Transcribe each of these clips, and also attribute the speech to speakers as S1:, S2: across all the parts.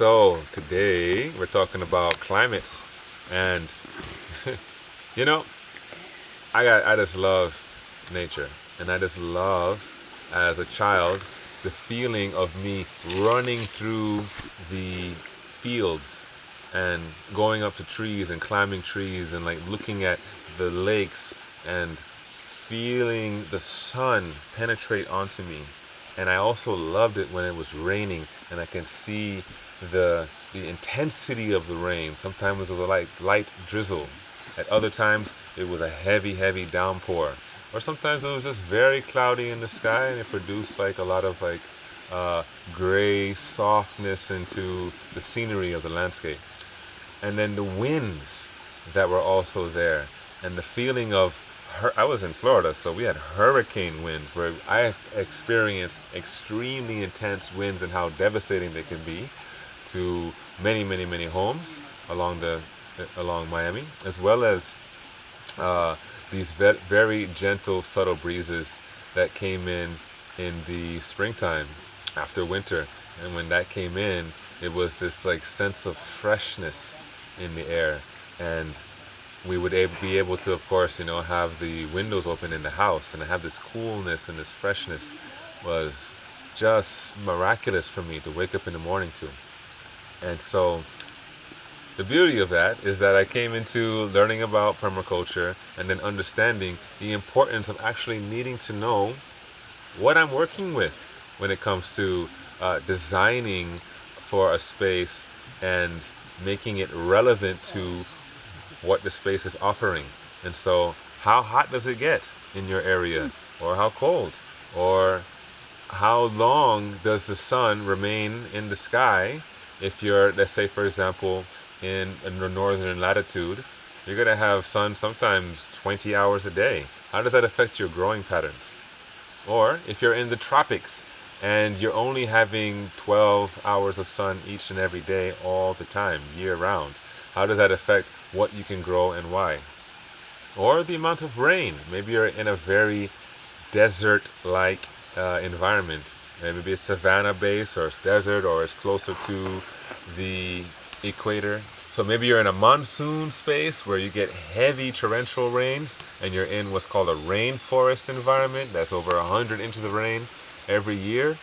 S1: So today we're talking about climates, and you know, I just love nature, and I just love as a child the feeling of me running through the fields and going up to trees and climbing trees and like looking at the lakes and feeling the sun penetrate onto me. And I also loved it when it was raining and I can see the intensity of the rain. Sometimes it was like light drizzle. At other times it was a heavy downpour. Or sometimes it was just very cloudy in the sky and it produced like a lot of like gray softness into the scenery of the landscape. And then the winds that were also there, and the feeling of I was in Florida, so we had hurricane winds where I experienced extremely intense winds and how devastating they can be to many homes along Miami, as well as these very gentle, subtle breezes that came in the springtime after winter. And when that came in, it was this like sense of freshness in the air, and we would be able to, of course, have the windows open in the house, and to have this coolness and this freshness was just miraculous for me to wake up in the morning to. And so the beauty of that is that I came into learning about permaculture and then understanding the importance of actually needing to know what I'm working with when it comes to designing for a space and making it relevant to what the space is offering. And so how hot does it get in your area, or how cold, or how long does the sun remain in the sky? If you're, let's say for example, in the northern latitude, you're going to have sun sometimes 20 hours a day. How does that affect your growing patterns? Or if you're in the tropics and you're only having 12 hours of sun each and every day all the time, year round, how does that affect what you can grow and why? Or the amount of rain. Maybe you're in a very desert-like environment. Maybe it's savanna base, or it's desert, or it's closer to the equator. So maybe you're in a monsoon space where you get heavy torrential rains, and you're in what's called a rainforest environment. That's over 100 inches of rain every year.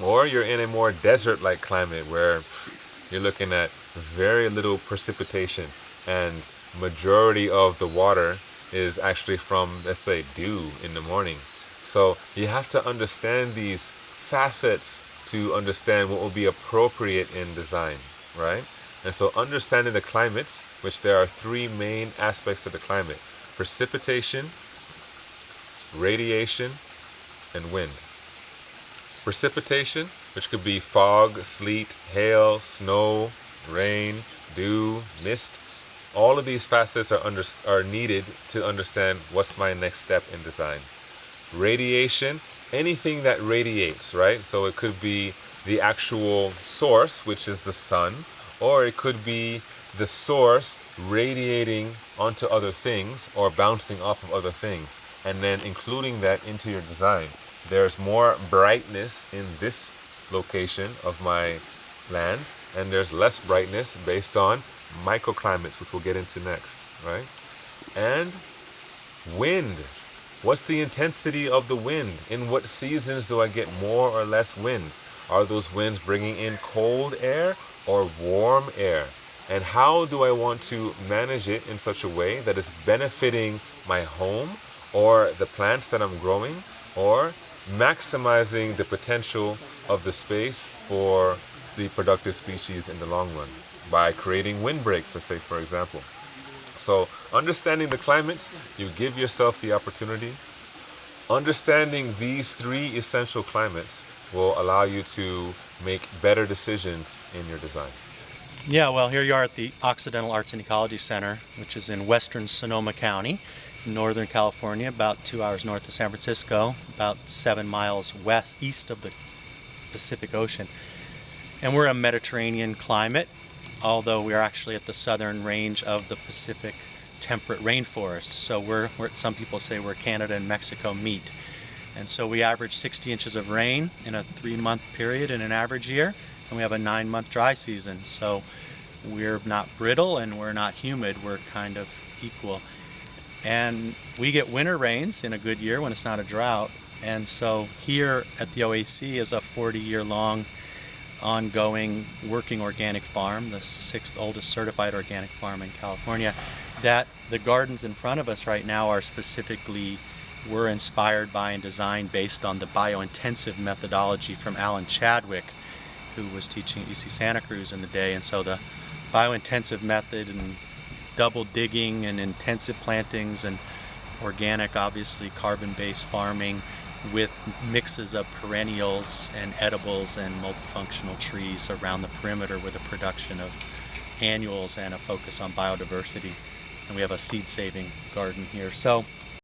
S1: Or you're in a more desert-like climate where you're looking at very little precipitation, and majority of the water is actually from, let's say, dew in the morning. So you have to understand these facets to understand what will be appropriate in design, right? And so understanding the climates, which there are three main aspects of the climate: precipitation, radiation, and wind. Precipitation, which could be fog, sleet, hail, snow, rain, dew, mist. All of these facets are needed to understand what's my next step in design. Radiation, anything that radiates, right? So it could be the actual source, which is the sun, or it could be the source radiating onto other things or bouncing off of other things, and then including that into your design. There's more brightness in this location of my land, and there's less brightness based on microclimates, which we'll get into next, right? And wind. What's the intensity of the wind? In what seasons do I get more or less winds? Are those winds bringing in cold air or warm air? And how do I want to manage it in such a way that is benefiting my home or the plants that I'm growing, or maximizing the potential of the space for the productive species in the long run by creating windbreaks, let's say, for example. So understanding the climates, you give yourself the opportunity. Understanding these three essential climates will allow you to make better decisions in your design.
S2: Yeah, well, here you are at the Occidental Arts and Ecology Center, which is in western Sonoma County, Northern California, about 2 hours north of San Francisco, about 7 miles east of the Pacific Ocean. And we're a Mediterranean climate, although we are actually at the southern range of the Pacific temperate rainforest. So we're some people say we're Canada and Mexico meet. And so we average 60 inches of rain in a 3-month period in an average year. and we have a 9-month dry season. So we're not brittle and we're not humid. We're kind of equal. And we get winter rains in a good year when it's not a drought. And so here at the OAC is a 40-year-long ongoing working organic farm, the 6th oldest certified organic farm in California, that the gardens in front of us right now were inspired by and designed based on the biointensive methodology from Alan Chadwick, who was teaching at UC Santa Cruz in the day. And so the biointensive method and double digging and intensive plantings and organic, obviously carbon-based farming with mixes of perennials and edibles and multifunctional trees around the perimeter with a production of annuals and a focus on biodiversity. And we have a seed-saving garden here. So